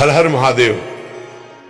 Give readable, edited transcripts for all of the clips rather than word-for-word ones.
हर हर महादेव।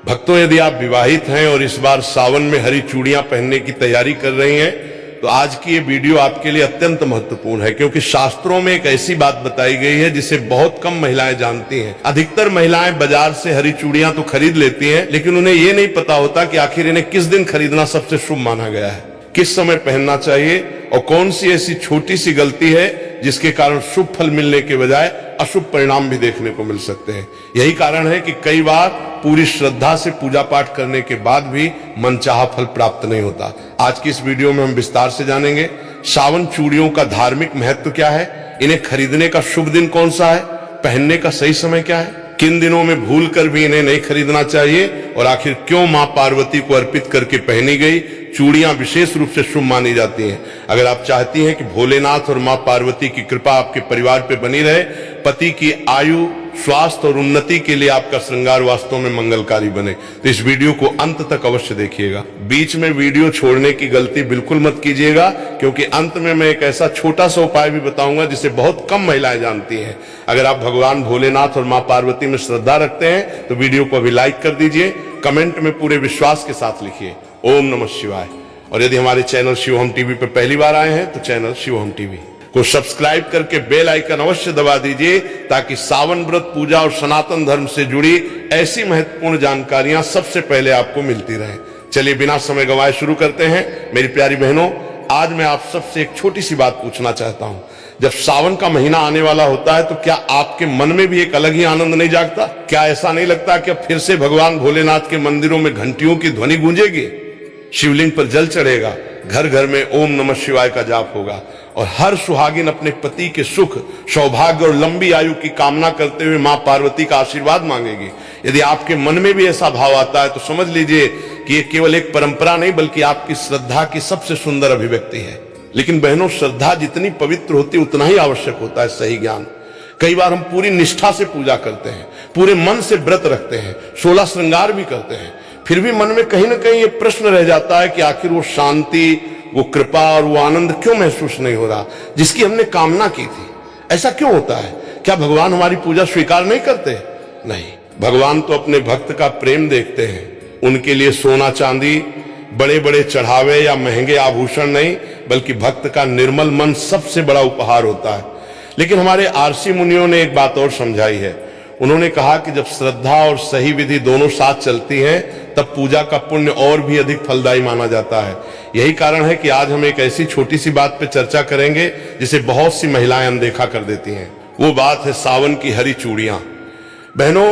भक्तों, यदि आप विवाहित हैं और इस बार सावन में हरी चूड़ियां पहनने की तैयारी कर रही हैं तो आज की ये वीडियो आपके लिए अत्यंत महत्वपूर्ण है, क्योंकि शास्त्रों में एक ऐसी बात बताई गई है जिसे बहुत कम महिलाएं जानती हैं। अधिकतर महिलाएं बाजार से हरी चूड़ियां तो खरीद लेती हैं, लेकिन उन्हें ये नहीं पता होता कि आखिर इन्हें किस दिन खरीदना सबसे शुभ माना गया है, किस समय पहनना चाहिए और कौन सी ऐसी छोटी सी गलती है जिसके कारण शुभ फल मिलने के बजाय अशुभ परिणाम भी देखने को मिल सकते हैं। यही कारण है कि कई बार पूरी श्रद्धा से पूजा पाठ करने के बाद भी मनचाहा फल प्राप्त नहीं होता। आज की इस वीडियो में हम विस्तार से जानेंगे सावन चूड़ियों का धार्मिक महत्व क्या है, इन्हें खरीदने का शुभ दिन कौन सा है, पहनने का सही समय क्या है, किन दिनों में भूल कर भी इन्हें नहीं खरीदना चाहिए और आखिर क्यों मां पार्वती को अर्पित करके पहनी गई चूड़ियां विशेष रूप से शुभ मानी जाती हैं। अगर आप चाहती हैं कि भोलेनाथ और मां पार्वती की कृपा आपके परिवार पे बनी रहे, पति की आयु, स्वास्थ्य और उन्नति के लिए आपका श्रृंगार वास्तव में मंगलकारी बने, तो इस वीडियो को अंत तक अवश्य देखिएगा। बीच में वीडियो छोड़ने की गलती बिल्कुल मत कीजिएगा, क्योंकि अंत में मैं एक ऐसा छोटा सा उपाय भी बताऊंगा जिसे बहुत कम महिलाएं जानती हैं। अगर आप भगवान भोलेनाथ और मां पार्वती में श्रद्धा रखते हैं तो वीडियो को अभी लाइक कर दीजिए, कमेंट में पूरे विश्वास के साथ लिखिए ओम नमः शिवाय। और यदि हमारे चैनल शिवहम टीवी पर पहली बार आए हैं तो चैनल शिवहम टीवी को सब्सक्राइब करके बेल आइकन अवश्य दबा दीजिए, ताकि सावन व्रत, पूजा और सनातन धर्म से जुड़ी ऐसी महत्वपूर्ण जानकारियां सबसे पहले आपको मिलती रहें। चलिए बिना समय गंवाए शुरू करते हैं। मेरी प्यारी बहनों, आज मैं आप सबसे एक छोटी सी बात पूछना चाहता हूं। जब सावन का महीना आने वाला होता है तो क्या आपके मन में भी एक अलग ही आनंद नहीं जागता? क्या ऐसा नहीं लगता कि अब फिर से भगवान भोलेनाथ के मंदिरों में घंटियों की ध्वनि गूंजेगी, शिवलिंग पर जल चढ़ेगा, घर घर में ओम नमः शिवाय का जाप होगा और हर सुहागिन अपने पति के सुख, सौभाग्य और लंबी आयु की कामना करते हुए मां पार्वती का आशीर्वाद मांगेगी। यदि आपके मन में भी ऐसा भाव आता है तो समझ लीजिए कि ये केवल एक परंपरा नहीं बल्कि आपकी श्रद्धा की सबसे सुंदर अभिव्यक्ति है। लेकिन बहनों, श्रद्धा जितनी पवित्र होती उतना ही आवश्यक होता है सही ज्ञान। कई बार हम पूरी निष्ठा से पूजा करते हैं, पूरे मन से व्रत रखते हैं, 16 श्रृंगार भी करते हैं, फिर भी मन में कहीं ना कहीं ये प्रश्न रह जाता है कि आखिर वो शांति, वो कृपा और वो आनंद क्यों महसूस नहीं हो रहा जिसकी हमने कामना की थी। ऐसा क्यों होता है? क्या भगवान हमारी पूजा स्वीकार नहीं करते? नहीं, भगवान तो अपने भक्त का प्रेम देखते हैं। उनके लिए सोना चांदी, बड़े बड़े चढ़ावे या महंगे आभूषण नहीं, बल्कि भक्त का निर्मल मन सबसे बड़ा उपहार होता है। लेकिन हमारे आरसी मुनियों ने एक बात और समझाई है। उन्होंने कहा कि जब श्रद्धा और सही विधि दोनों साथ चलती हैं तब पूजा का पुण्य और भी अधिक फलदायी माना जाता है। यही कारण है कि आज हम एक ऐसी छोटी सी बात पर चर्चा करेंगे जिसे बहुत सी महिलाएं अनदेखा कर देती हैं। वो बात है सावन की हरी चूड़ियां। बहनों,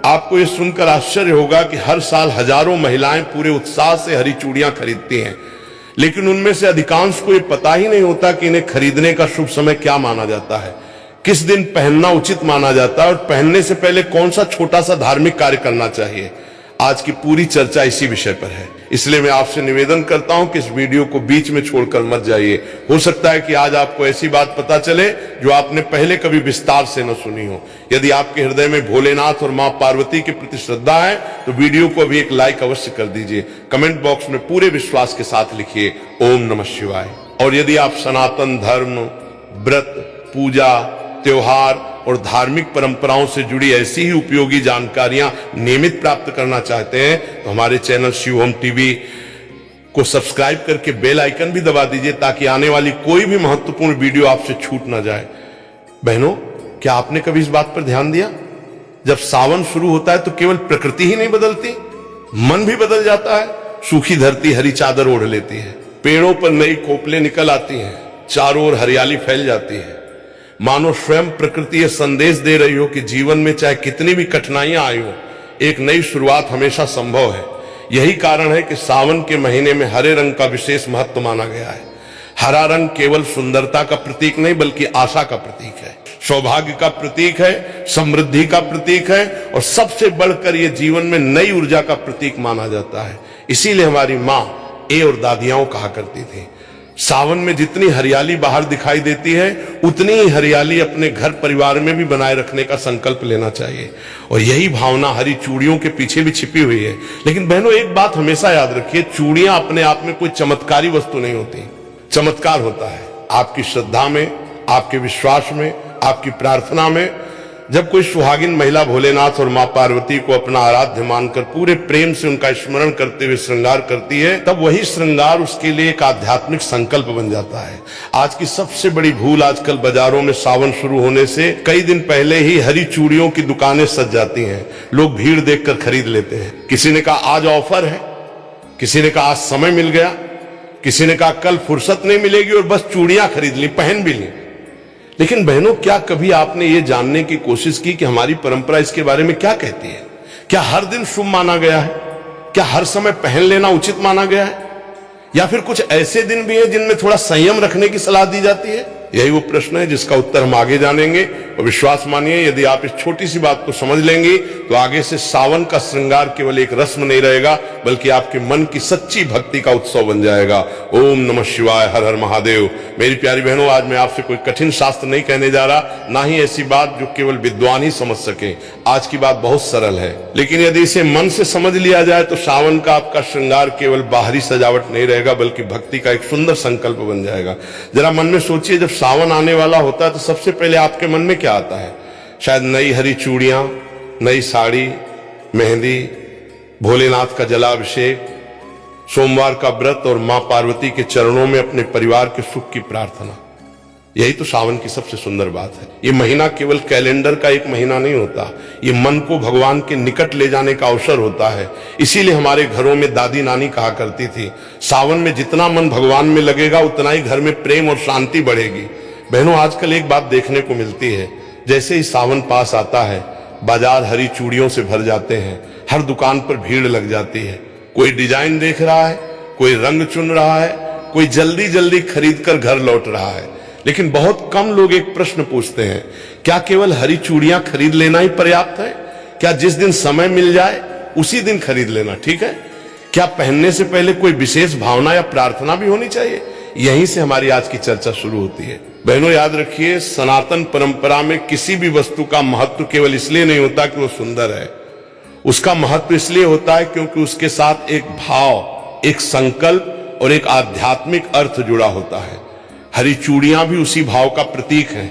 आपको ये सुनकर आश्चर्य होगा कि हर साल हजारों महिलाएं पूरे उत्साह से हरी चूड़ियां खरीदती हैं, लेकिन उनमें से अधिकांश को ये पता ही नहीं होता कि इन्हें खरीदने का शुभ समय क्या माना जाता है, किस दिन पहनना उचित माना जाता है और पहनने से पहले कौन सा छोटा सा धार्मिक कार्य करना चाहिए। आज की पूरी चर्चा इसी विषय पर है, इसलिए मैं आपसे निवेदन करता हूं कि इस वीडियो को बीच में छोड़कर मत जाइए। हो सकता है कि आज आपको ऐसी बात पता चले जो आपने पहले कभी विस्तार से न सुनी हो। यदि आपके हृदय में भोलेनाथ और मां पार्वती के प्रति श्रद्धा है तो वीडियो को अभी एक लाइक अवश्य कर दीजिए। कमेंट बॉक्स में पूरे विश्वास के साथ लिखिए ओम नमः शिवाय। और यदि आप सनातन धर्म, व्रत, पूजा, त्योहार और धार्मिक परंपराओं से जुड़ी ऐसी ही उपयोगी जानकारियां नियमित प्राप्त करना चाहते हैं तो हमारे चैनल शिवहम टीवी को सब्सक्राइब करके बेल आइकन भी दबा दीजिए, ताकि आने वाली कोई भी महत्वपूर्ण वीडियो आपसे छूट ना जाए। बहनों, क्या आपने कभी इस बात पर ध्यान दिया, जब सावन शुरू होता है तो केवल प्रकृति ही नहीं बदलती, मन भी बदल जाता है। सूखी धरती हरी चादर ओढ़ लेती है, पेड़ों पर नई कोपलें निकल आती हैं, चारों ओर हरियाली फैल जाती है, मानो स्वयं प्रकृति ये संदेश दे रही हो कि जीवन में चाहे कितनी भी कठिनाइयां आई हो, एक नई शुरुआत हमेशा संभव है। यही कारण है कि सावन के महीने में हरे रंग का विशेष महत्व माना गया है। हरा रंग केवल सुंदरता का प्रतीक नहीं बल्कि आशा का प्रतीक है, सौभाग्य का प्रतीक है, समृद्धि का प्रतीक है और सबसे बढ़कर यह जीवन में नई ऊर्जा का प्रतीक माना जाता है। इसीलिए हमारी माँ और दादियां कहा करती थी, सावन में जितनी हरियाली बाहर दिखाई देती है उतनी ही हरियाली अपने घर परिवार में भी बनाए रखने का संकल्प लेना चाहिए। और यही भावना हरी चूड़ियों के पीछे भी छिपी हुई है। लेकिन बहनों, एक बात हमेशा याद रखिए, चूड़ियां अपने आप में कोई चमत्कारी वस्तु नहीं होती। चमत्कार होता है आपकी श्रद्धा में, आपके विश्वास में, आपकी प्रार्थना में जब कोई सुहागिन महिला भोलेनाथ और मां पार्वती को अपना आराध्य मानकर पूरे प्रेम से उनका स्मरण करते हुए श्रृंगार करती है, तब वही श्रृंगार उसके लिए एक आध्यात्मिक संकल्प बन जाता है। आज की सबसे बड़ी भूल, आजकल बाजारों में सावन शुरू होने से कई दिन पहले ही हरी चूड़ियों की दुकानें सज जाती हैं। लोग भीड़ देखकर खरीद लेते हैं। किसी ने कहा आज ऑफर है, किसी ने कहा आज समय मिल गया, किसी ने कहा कल फुर्सत नहीं मिलेगी, और बस चूड़ियां खरीद ली, पहन भी ली। लेकिन बहनों, क्या कभी आपने ये जानने की कोशिश की कि हमारी परंपरा इसके बारे में क्या कहती है? क्या हर दिन शुभ माना गया है? क्या हर समय पहन लेना उचित माना गया है? या फिर कुछ ऐसे दिन भी हैं जिनमें थोड़ा संयम रखने की सलाह दी जाती है? यही वो प्रश्न है जिसका उत्तर हम आगे जानेंगे। और विश्वास मानिए, यदि आप इस छोटी सी बात को समझ लेंगे तो आगे से सावन का श्रृंगार केवल एक रस्म नहीं रहेगा, बल्कि आपके मन की सच्ची भक्ति का उत्सव बन जाएगा। ओम नमः शिवाय, हर हर महादेव। मेरी प्यारी बहनों, आज मैं आपसे कोई कठिन शास्त्र नहीं कहने जा रहा, ना ही ऐसी बात जो केवल विद्वान ही समझ सके। आज की बात बहुत सरल है, लेकिन यदि इसे मन से समझ लिया जाए तो सावन का आपका श्रृंगार केवल बाहरी सजावट नहीं रहेगा, बल्कि भक्ति का एक सुंदर संकल्प बन जाएगा। जरा मन में सोचिए, जब सावन आने वाला होता है तो सबसे पहले आपके मन में क्या आता है? शायद नई हरी चूड़ियां, नई साड़ी, मेहंदी, भोलेनाथ का जलाभिषेक, सोमवार का व्रत और मां पार्वती के चरणों में अपने परिवार के सुख की प्रार्थना। यही तो सावन की सबसे सुंदर बात है। ये महीना केवल कैलेंडर का एक महीना नहीं होता, ये मन को भगवान के निकट ले जाने का अवसर होता है। इसीलिए हमारे घरों में दादी नानी कहा करती थी, सावन में जितना मन भगवान में लगेगा उतना ही घर में प्रेम और शांति बढ़ेगी। बहनों, आजकल एक बात देखने को मिलती है, जैसे ही सावन पास आता है बाजार हरी चूड़ियों से भर जाते हैं, हर दुकान पर भीड़ लग जाती है। कोई डिजाइन देख रहा है, कोई रंग चुन रहा है, कोई जल्दी जल्दी खरीद कर घर लौट रहा है। लेकिन बहुत कम लोग एक प्रश्न पूछते हैं, क्या केवल हरी चूड़ियां खरीद लेना ही पर्याप्त है? क्या जिस दिन समय मिल जाए उसी दिन खरीद लेना ठीक है? क्या पहनने से पहले कोई विशेष भावना या प्रार्थना भी होनी चाहिए? यहीं से हमारी आज की चर्चा शुरू होती है। बहनों, याद रखिए, सनातन परंपरा में किसी भी वस्तु का महत्व केवल इसलिए नहीं होता कि वो सुंदर है। उसका महत्व इसलिए होता है क्योंकि उसके साथ एक भाव, एक संकल्प और एक आध्यात्मिक अर्थ जुड़ा होता है। हरी चूड़ियां भी उसी भाव का प्रतीक हैं।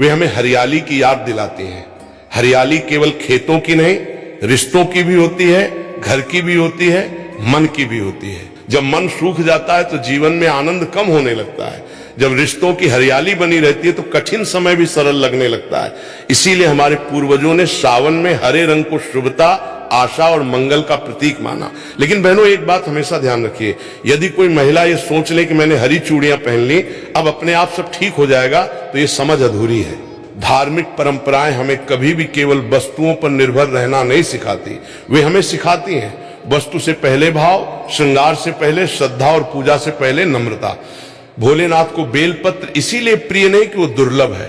वे हमें हरियाली की याद दिलाती हैं। हरियाली केवल खेतों की नहीं, रिश्तों की भी होती है, घर की भी होती है, मन की भी होती है। जब मन सूख जाता है तो जीवन में आनंद कम होने लगता है। जब रिश्तों की हरियाली बनी रहती है तो कठिन समय भी सरल लगने लगता है। इसीलिए हमारे पूर्वजों ने सावन में हरे रंग को शुभता, आशा और मंगल का प्रतीक माना। लेकिन बहनों, एक बात हमेशा ध्यान रखिए, यदि कोई महिला ये सोच ले कि मैंने हरी चूड़ियां पहन ली, अब अपने आप सब ठीक हो जाएगा, तो ये समझ अधूरी है। धार्मिक परंपराएं हमें कभी भी केवल वस्तुओं पर निर्भर रहना नहीं सिखाती, वे हमें सिखाती हैं वस्तु से पहले भाव, श्रृंगार से पहले श्रद्धा और पूजा से पहले नम्रता। भोलेनाथ को बेलपत्र इसीलिए प्रिय नहीं कि वो दुर्लभ है,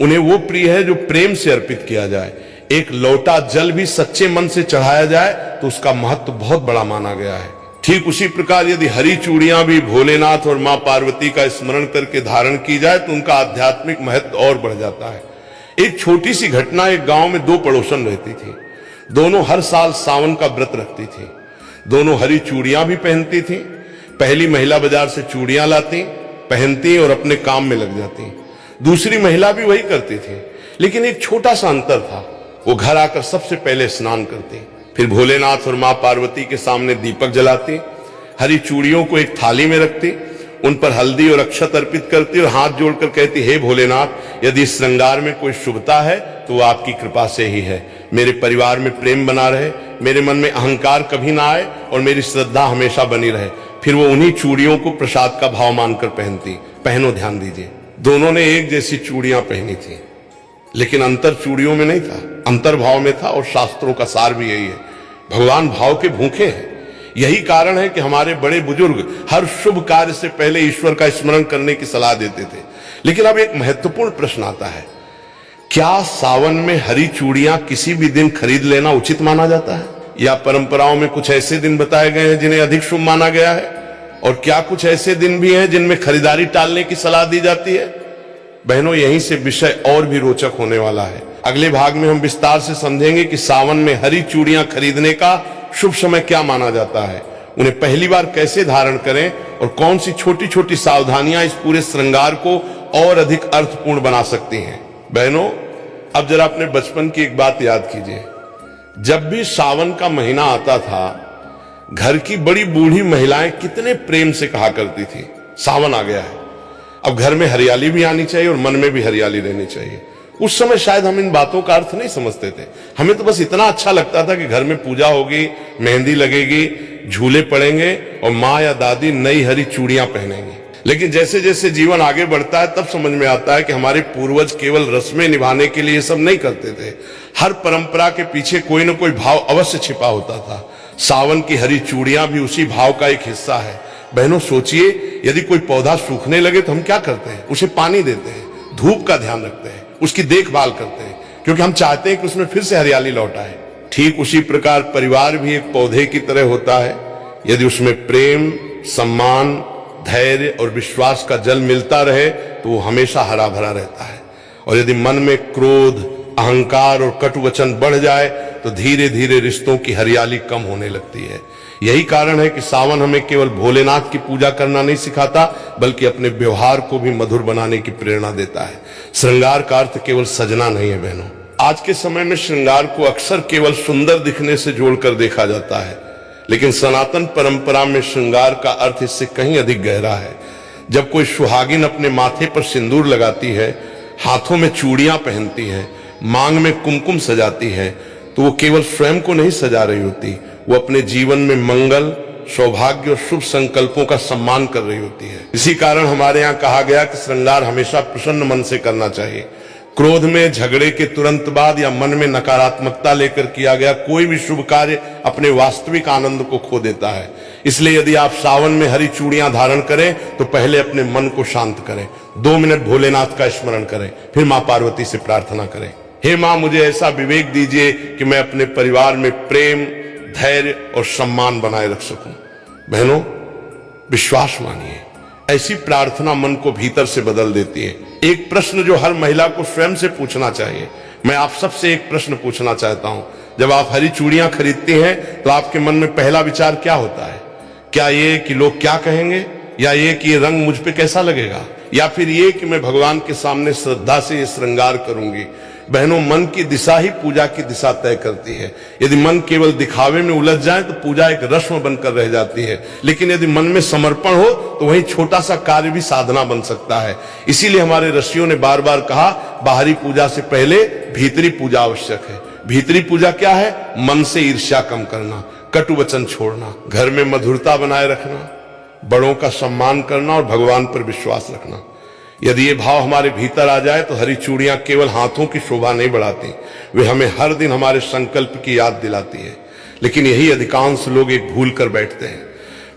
उन्हें वो प्रिय है जो प्रेम से अर्पित किया जाए। एक लोटा जल भी सच्चे मन से चढ़ाया जाए तो उसका महत्व बहुत बड़ा माना गया है। ठीक उसी प्रकार यदि हरी चूड़ियां भी भोलेनाथ और मां पार्वती का स्मरण करके धारण की जाए तो उनका आध्यात्मिक महत्व और बढ़ जाता है। एक छोटी सी घटना, एक गांव में दो पड़ोसन रहती थी। दोनों हर साल सावन का व्रत रखती थी। दोनों हरी चूड़ियां भी पहनती थी। पहली महिला बाजार से चूड़ियां लाती, पहनती और अपने काम में लग जाती। दूसरी महिला भी वही करती थी, लेकिन एक छोटा सा अंतर था, वो घर आकर सबसे पहले स्नान करती, फिर भोलेनाथ और मां पार्वती के सामने दीपक जलाती, हरी चूड़ियों को एक थाली में रखती, उन पर हल्दी और अक्षत अर्पित करती और हाथ जोड़कर कहती, हे भोलेनाथ, यदि इस श्रृंगार में कोई शुभता है तो वो आपकी कृपा से ही है। मेरे परिवार में प्रेम बना रहे, मेरे मन में अहंकार कभी ना आए और मेरी श्रद्धा हमेशा बनी रहे। फिर वो उन्हीं चूड़ियों को प्रसाद का भाव मानकर पहनती। पहनो, ध्यान दीजिए, दोनों ने एक जैसी चूड़ियां पहनी थी, लेकिन अंतर चूड़ियों में नहीं था, अंतर भाव में था। और शास्त्रों का सार भी यही है, भगवान भाव के भूखे हैं। यही कारण है कि हमारे बड़े बुजुर्ग हर शुभ कार्य से पहले ईश्वर का स्मरण करने की सलाह देते थे। लेकिन अब एक महत्वपूर्ण प्रश्न आता है, क्या सावन में हरी चूड़ियां किसी भी दिन खरीद लेना उचित माना जाता है, या परंपराओं में कुछ ऐसे दिन बताए गए हैं जिन्हें अधिक शुभ माना गया है, और क्या कुछ ऐसे दिन भी हैं जिनमें खरीदारी टालने की सलाह दी जाती है? बहनों, यहीं से विषय और भी रोचक होने वाला है। अगले भाग में हम विस्तार से समझेंगे कि सावन में हरी चूड़ियां खरीदने का शुभ समय क्या माना जाता है, उन्हें पहली बार कैसे धारण करें और कौन सी छोटी छोटी सावधानियां इस पूरे श्रृंगार को और अधिक अर्थपूर्ण बना सकती हैं। बहनों, अब जरा अपने बचपन की एक बात याद कीजिए, जब भी सावन का महीना आता था, घर की बड़ी बूढ़ी महिलाएं कितने प्रेम से कहा करती थी, सावन आ गया है, अब घर में हरियाली भी आनी चाहिए और मन में भी हरियाली रहनी चाहिए। उस समय शायद हम इन बातों का अर्थ नहीं समझते थे, हमें तो बस इतना अच्छा लगता था कि घर में पूजा होगी, मेहंदी लगेगी, झूले पड़ेंगे और माँ या दादी नई हरी चूड़ियां पहनेंगी। लेकिन जैसे जैसे जीवन आगे बढ़ता है तब समझ में आता है कि हमारे पूर्वज केवल रस्में निभाने के लिए ये सब नहीं करते थे। हर परंपरा के पीछे कोई ना कोई भाव अवश्य छिपा होता था। सावन की हरी चूड़ियां भी उसी भाव का एक हिस्सा है। बहनों सोचिए, यदि कोई पौधा सूखने लगे तो हम क्या करते हैं? उसे पानी देते हैं, धूप का ध्यान रखते हैं, उसकी देखभाल करते हैं, क्योंकि हम चाहते हैं कि उसमें फिर से हरियाली लौट आए। ठीक उसी प्रकार परिवार भी एक पौधे की तरह होता है। यदि उसमें प्रेम, सम्मान, धैर्य और विश्वास का जल मिलता रहे तो वो हमेशा हरा भरा रहता है। और यदि मन में क्रोध, अहंकार और कटु वचन बढ़ जाए तो धीरे धीरे रिश्तों की हरियाली कम होने लगती है। यही कारण है कि सावन हमें केवल भोलेनाथ की पूजा करना नहीं सिखाता, बल्कि अपने व्यवहार को भी मधुर बनाने की प्रेरणा देता है। श्रृंगार का अर्थ केवल सजना नहीं है बहनों। आज के समय में श्रृंगार को अक्सर केवल सुंदर दिखने से जोड़कर देखा जाता है, लेकिन सनातन परंपरा में श्रृंगार का अर्थ इससे कहीं अधिक गहरा है। जब कोई सुहागिन अपने माथे पर सिंदूर लगाती है, हाथों में चूड़ियां पहनती है, मांग में कुमकुम सजाती है, तो वो केवल स्वयं को नहीं सजा रही होती, वो अपने जीवन में मंगल, सौभाग्य और शुभ संकल्पों का सम्मान कर रही होती है। इसी कारण हमारे यहाँ कहा गया कि श्रृंगार हमेशा प्रसन्न मन से करना चाहिए। क्रोध में, झगड़े के तुरंत बाद या मन में नकारात्मकता लेकर किया गया कोई भी शुभ कार्य अपने वास्तविक आनंद को खो देता है। इसलिए यदि आप सावन में हरी चूड़ियां धारण करें तो पहले अपने मन को शांत करें, 2 मिनट भोलेनाथ का स्मरण करें, फिर मां पार्वती से प्रार्थना करें, हे मां मुझे ऐसा विवेक दीजिए कि मैं अपने परिवार में प्रेम, धैर्य और सम्मान बनाए रख सकूं। बहनों, विश्वास मानिए, ऐसी प्रार्थना मन को भीतर से बदल देती है। एक प्रश्न जो हर महिला को स्वयं से पूछना चाहिए, मैं आप सबसे एक प्रश्न पूछना चाहता हूं। जब आप हरी चूड़ियां खरीदती हैं तो आपके मन में पहला विचार क्या होता है? क्या ये कि लोग क्या कहेंगे, या ये कि ये रंग मुझ पे कैसा लगेगा, या फिर ये कि मैं भगवान के सामने श्रद्धा से ये श्रृंगार करूंगी? बहनों, मन की दिशा ही पूजा की दिशा तय करती है। यदि मन केवल दिखावे में उलझ जाए तो पूजा एक रस्म बनकर रह जाती है, लेकिन यदि मन में समर्पण हो तो वही छोटा सा कार्य भी साधना बन सकता है। इसीलिए हमारे ऋषियों ने बार बार कहा, बाहरी पूजा से पहले भीतरी पूजा आवश्यक है। भीतरी पूजा क्या है? मन से ईर्ष्या कम करना, कटु वचन छोड़ना, घर में मधुरता बनाए रखना, बड़ों का सम्मान करना और भगवान पर विश्वास रखना। यदि ये भाव हमारे भीतर आ जाए तो हरी चूड़ियां केवल हाथों की शोभा नहीं बढ़ाती, वे हमें हर दिन हमारे संकल्प की याद दिलाती है। लेकिन यही अधिकांश लोग एक भूल कर बैठते हैं।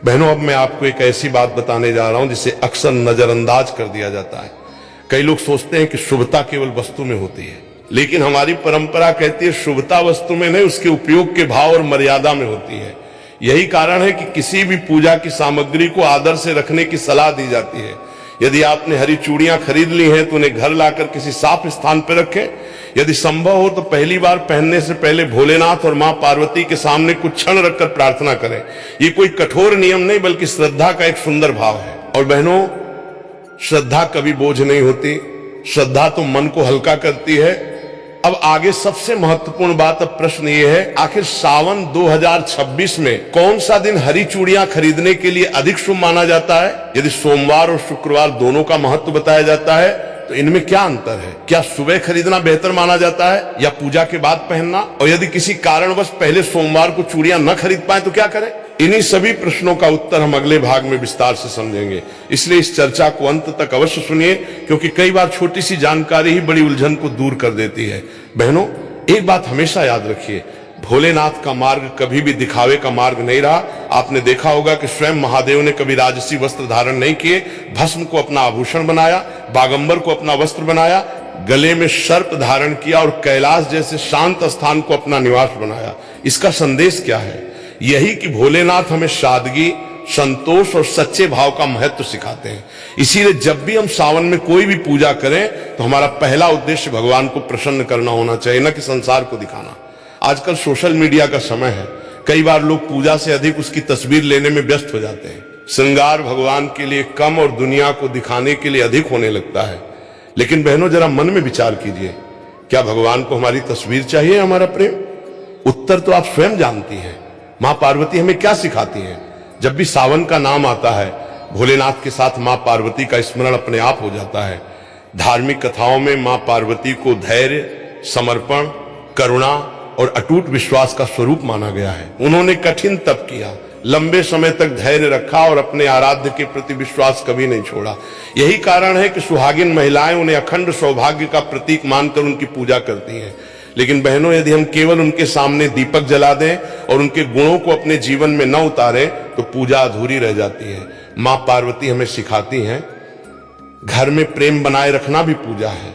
बहनों, अब मैं आपको एक ऐसी बात बताने जा रहा हूं जिसे अक्सर नजरअंदाज कर दिया जाता है। कई लोग सोचते हैं कि शुभता केवल वस्तु में होती है, लेकिन हमारी परंपरा कहती है शुभता वस्तु में नहीं, उसके उपयोग के भाव और मर्यादा में होती है। यही कारण है कि किसी भी पूजा की सामग्री को आदर से रखने की सलाह दी जाती है। यदि आपने हरी चूड़ियां खरीद ली हैं तो उन्हें घर लाकर किसी साफ स्थान पर रखें। यदि संभव हो तो पहली बार पहनने से पहले भोलेनाथ और मां पार्वती के सामने कुछ क्षण रखकर प्रार्थना करें। ये कोई कठोर नियम नहीं, बल्कि श्रद्धा का एक सुंदर भाव है। और बहनों, श्रद्धा कभी बोझ नहीं होती, श्रद्धा तो मन को हल्का करती है। अब आगे सबसे महत्वपूर्ण बात, अब प्रश्न ये है, आखिर सावन 2026 में कौन सा दिन हरी चूड़ियां खरीदने के लिए अधिक शुभ माना जाता है? यदि सोमवार और शुक्रवार दोनों का महत्व बताया जाता है तो इनमें क्या अंतर है? क्या सुबह खरीदना बेहतर माना जाता है या पूजा के बाद पहनना? और यदि किसी कारणवश पहले सोमवार को चूड़ियां न खरीद पाए तो क्या करें? इन्हीं सभी प्रश्नों का उत्तर हम अगले भाग में विस्तार से समझेंगे। इसलिए इस चर्चा को अंत तक अवश्य सुनिए, क्योंकि कई बार छोटी सी जानकारी ही बड़ी उलझन को दूर कर देती है। बहनों, एक बात हमेशा याद रखिए, भोलेनाथ का मार्ग कभी भी दिखावे का मार्ग नहीं रहा। आपने देखा होगा कि स्वयं महादेव ने कभी राजसी वस्त्र धारण नहीं किए, भस्म को अपना आभूषण बनाया, बागंबर को अपना वस्त्र बनाया, गले में सर्प धारण किया और कैलाश जैसे शांत स्थान को अपना निवास बनाया। इसका संदेश क्या है? यही कि भोलेनाथ हमें सादगी, संतोष और सच्चे भाव का महत्व सिखाते हैं। इसीलिए जब भी हम सावन में कोई भी पूजा करें तो हमारा पहला उद्देश्य भगवान को प्रसन्न करना होना चाहिए, न कि संसार को दिखाना। आजकल सोशल मीडिया का समय है, कई बार लोग पूजा से अधिक उसकी तस्वीर लेने में व्यस्त हो जाते हैं। श्रृंगार भगवान के लिए कम और दुनिया को दिखाने के लिए अधिक होने लगता है। लेकिन बहनों, जरा मन में विचार कीजिए, क्या भगवान को हमारी तस्वीर चाहिए, हमारा प्रेम? उत्तर तो आप स्वयं जानती हैं। मां पार्वती हमें क्या सिखाती हैं? जब भी सावन का नाम आता है, भोलेनाथ के साथ मां पार्वती का स्मरण अपने आप हो जाता है। धार्मिक कथाओं में मां पार्वती को धैर्य, समर्पण, करुणा और अटूट विश्वास का स्वरूप माना गया है। उन्होंने कठिन तप किया, लंबे समय तक धैर्य रखा और अपने आराध्य के प्रति विश्वास कभी नहीं छोड़ा। यही कारण है कि सुहागिन महिलाएं उन्हें अखंड सौभाग्य का प्रतीक मानकर उनकी पूजा करती हैं। लेकिन बहनों, यदि हम केवल उनके सामने दीपक जला दें और उनके गुणों को अपने जीवन में न उतारें तो पूजा अधूरी रह जाती है। मां पार्वती हमें सिखाती हैं, घर में प्रेम बनाए रखना भी पूजा है,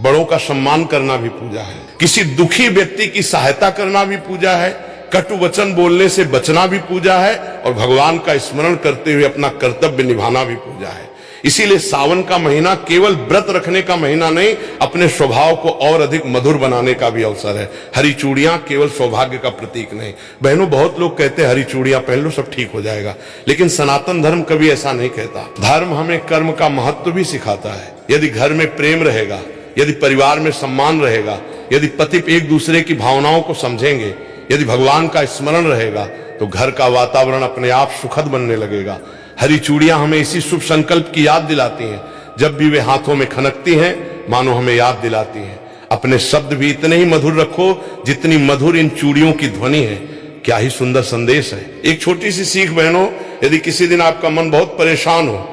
बड़ों का सम्मान करना भी पूजा है, किसी दुखी व्यक्ति की सहायता करना भी पूजा है, कटु वचन बोलने से बचना भी पूजा है और भगवान का स्मरण करते हुए अपना कर्तव्य निभाना भी पूजा है। इसीलिए सावन का महीना केवल व्रत रखने का महीना नहीं, अपने स्वभाव को और अधिक मधुर बनाने का भी अवसर है। हरी चूड़ियां केवल सौभाग्य का प्रतीक नहीं। बहनों, बहुत लोग कहते हैं हरी चूड़ियां पहन लो सब ठीक हो जाएगा, लेकिन सनातन धर्म कभी ऐसा नहीं कहता। धर्म हमें कर्म का महत्व भी सिखाता है। यदि घर में प्रेम रहेगा, यदि परिवार में सम्मान रहेगा, यदि पति एक दूसरे की भावनाओं को समझेंगे, यदि भगवान का स्मरण रहेगा, तो घर का वातावरण अपने आप सुखद बनने लगेगा। हरी चूड़ियां हमें इसी शुभ संकल्प की याद दिलाती हैं। जब भी वे हाथों में खनकती हैं, मानो हमें याद दिलाती हैं, अपने शब्द भी इतने ही मधुर रखो जितनी मधुर इन चूड़ियों की ध्वनि है। क्या ही सुंदर संदेश है। एक छोटी सी सीख बहनों, यदि किसी दिन आपका मन बहुत परेशान हो,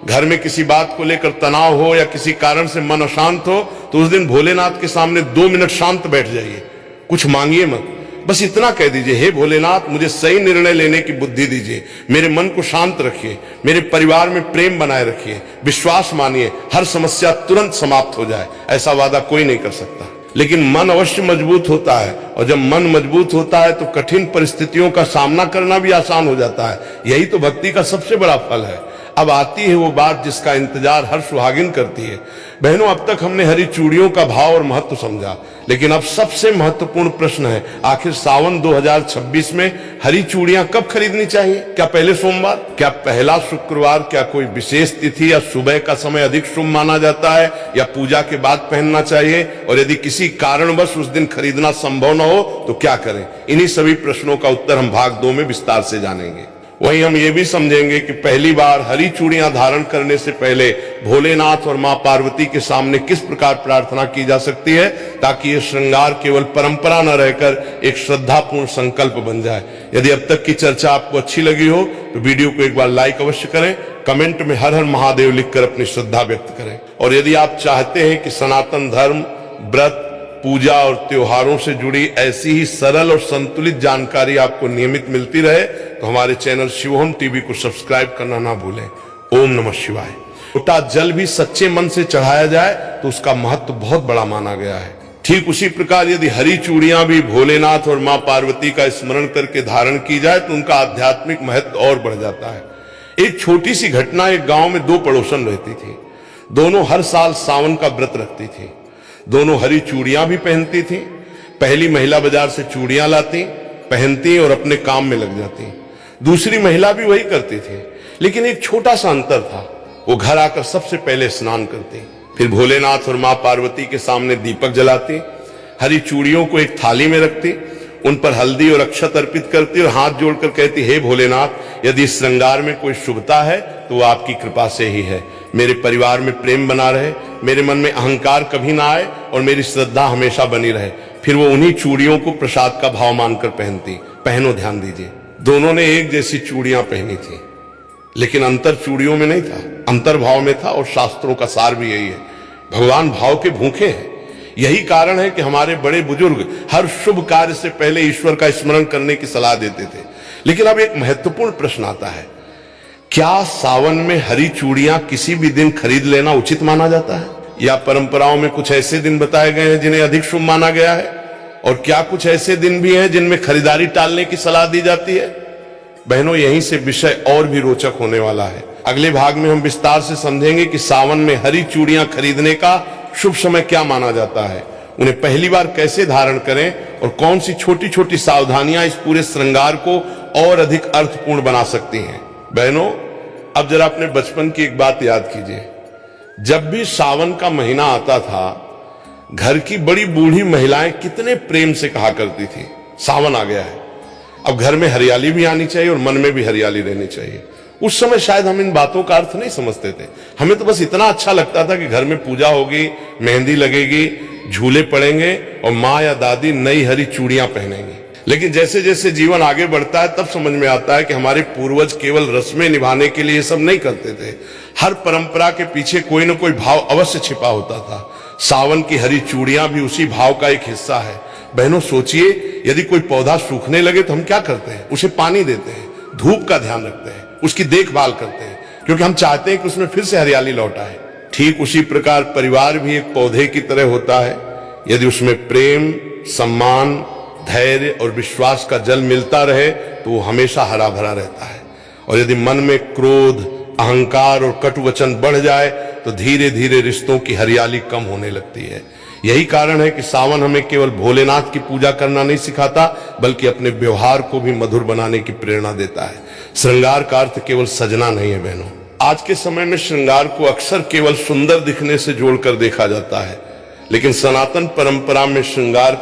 घर में किसी बात को लेकर तनाव हो या किसी कारण से मन अशांत हो, तो उस दिन भोलेनाथ के सामने 2 मिनट शांत बैठ जाइए, कुछ मांगिए मत, बस इतना कह दीजिए, हे भोलेनाथ, मुझे सही निर्णय लेने की बुद्धि दीजिए, मेरे मन को शांत रखिए, मेरे परिवार में प्रेम बनाए रखिए, विश्वास मानिए, हर समस्या तुरंत समाप्त हो जाए। ऐसा वादा कोई नहीं कर सकता, लेकिन मन अवश्य मजबूत होता है, और जब मन मजबूत होता है तो कठिन परिस्थितियों का सामना करना भी आसान हो जाता है। यही तो भक्ति का सबसे बड़ा फल है। अब आती है वो बात जिसका इंतजार हर सुहागिन करती है। बहनों, अब तक हमने हरी चूड़ियों का भाव और महत्व समझा, लेकिन अब सबसे महत्वपूर्ण प्रश्न है, आखिर सावन 2026 में हरी चूड़ियां कब खरीदनी चाहिए? क्या पहले सोमवार, क्या पहला शुक्रवार, क्या कोई विशेष तिथि या सुबह का समय अधिक शुभ माना जाता है, या पूजा के बाद पहनना चाहिए? और यदि किसी कारणवश उस दिन खरीदना संभव न हो तो क्या करें? इन्हीं सभी प्रश्नों का उत्तर हम भाग 2 में विस्तार से जानेंगे। वहीं हम ये भी समझेंगे कि पहली बार हरी चूड़ियां धारण करने से पहले भोलेनाथ और मां पार्वती के सामने किस प्रकार प्रार्थना की जा सकती है, ताकि ये श्रृंगार केवल परंपरा न रहकर एक श्रद्धापूर्ण संकल्प बन जाए। यदि अब तक की चर्चा आपको अच्छी लगी हो तो वीडियो को एक बार लाइक अवश्य करें, कमेंट में हर हर महादेव लिखकर अपनी श्रद्धा व्यक्त करें। और यदि आप चाहते हैं कि सनातन धर्म, व्रत, पूजा और त्योहारों से जुड़ी ऐसी ही सरल और संतुलित जानकारी आपको नियमित मिलती रहे, तो हमारे चैनल शिवोहम टीवी को सब्सक्राइब करना ना भूलें। ओम नमः शिवाय। लोटा जल भी सच्चे मन से चढ़ाया जाए तो उसका महत्व बहुत बड़ा माना गया है। ठीक उसी प्रकार यदि हरी चूड़ियां भी भोलेनाथ और मां पार्वती का स्मरण करके धारण की जाए तो उनका आध्यात्मिक महत्व और बढ़ जाता है। एक छोटी सी घटना, एक गांव में 2 पड़ोसन रहती थी। दोनों हर साल सावन का व्रत रखती थी। दोनों हरी चूड़ियां भी पहनती थी। पहली महिला बाजार से चूड़ियां लाती, पहनती और अपने काम में लग जाती। दूसरी महिला भी वही करती थी, लेकिन एक छोटा सा अंतर था, वो घर आकर सबसे पहले स्नान करती, फिर भोलेनाथ और मां पार्वती के सामने दीपक जलाती, हरी चूड़ियों को एक थाली में रखती, उन पर हल्दी और अक्षत अर्पित करती और हाथ जोड़कर कहती, हे भोलेनाथ, यदि इस श्रृंगार में कोई शुभता है तो वो आपकी कृपा से ही है। मेरे परिवार में प्रेम बना रहे, मेरे मन में अहंकार कभी ना आए और मेरी श्रद्धा हमेशा बनी रहे। फिर वो उन्हीं चूड़ियों को प्रसाद का भाव मानकर पहनती। पहनो, ध्यान दीजिए, दोनों ने एक जैसी चूड़ियां पहनी थी, लेकिन अंतर चूड़ियों में नहीं था, अंतर भाव में था। और शास्त्रों का सार भी यही है, भगवान भाव के भूखे हैं। यही कारण है कि हमारे बड़े बुजुर्ग हर शुभ कार्य से पहले ईश्वर का स्मरण करने की सलाह देते थे। लेकिन अब एक महत्वपूर्ण प्रश्न आता है, क्या सावन में हरी चूड़ियां किसी भी दिन खरीद लेना उचित माना जाता है, या परंपराओं में कुछ ऐसे दिन बताए गए हैं जिन्हें अधिक शुभ माना गया है, और क्या कुछ ऐसे दिन भी हैं जिनमें खरीदारी टालने की सलाह दी जाती है? बहनों, यहीं से विषय और भी रोचक होने वाला है। अगले भाग में हम विस्तार से समझेंगे कि सावन में हरी चूड़ियां खरीदने का शुभ समय क्या माना जाता है, उन्हें पहली बार कैसे धारण करें और कौन सी छोटी छोटी सावधानियां इस पूरे श्रृंगार को और अधिक अर्थपूर्ण बना सकती हैं। बहनों, अब जरा अपने बचपन की एक बात याद कीजिए। जब भी सावन का महीना आता था, घर की बड़ी बूढ़ी महिलाएं कितने प्रेम से कहा करती थी, सावन आ गया है, अब घर में हरियाली भी आनी चाहिए और मन में भी हरियाली रहनी चाहिए। उस समय शायद हम इन बातों का अर्थ नहीं समझते थे। हमें तो बस इतना अच्छा लगता था कि घर में पूजा होगी, मेहंदी लगेगी, झूले पड़ेंगे और माँ या दादी नई हरी चूड़ियां पहनेंगी। लेकिन जैसे जैसे जीवन आगे बढ़ता है तब समझ में आता है कि हमारे पूर्वज केवल रस्में निभाने के लिए ये सब नहीं करते थे। हर परंपरा के पीछे कोई ना कोई भाव अवश्य छिपा होता था। सावन की हरी चूड़ियां भी उसी भाव का एक हिस्सा है। बहनों, सोचिए, यदि कोई पौधा सूखने लगे तो हम क्या करते हैं? उसे पानी देते हैं, धूप का ध्यान रखते हैं, उसकी देखभाल करते हैं, क्योंकि हम चाहते हैं कि उसमें फिर से हरियाली लौट आए। ठीक उसी प्रकार परिवार भी एक पौधे की तरह होता है। यदि उसमें प्रेम, सम्मान, धैर्य और विश्वास का जल मिलता रहे तो वो हमेशा हरा भरा रहता है। और यदि मन में क्रोध, अहंकार और कटु वचन बढ़ जाए तो धीरे धीरे रिश्तों की हरियाली कम होने लगती है। यही कारण है कि सावन हमें केवल भोलेनाथ की पूजा करना नहीं सिखाता, बल्कि अपने व्यवहार को भी मधुर बनाने की प्रेरणा देता है। श्रृंगार का अर्थ केवल सजना नहीं है बहनों। आज के समय में श्रृंगार को अक्सर केवल सुंदर दिखने से जोड़कर देखा जाता है, लेकिन सनातन परंपरा में श्रृंगार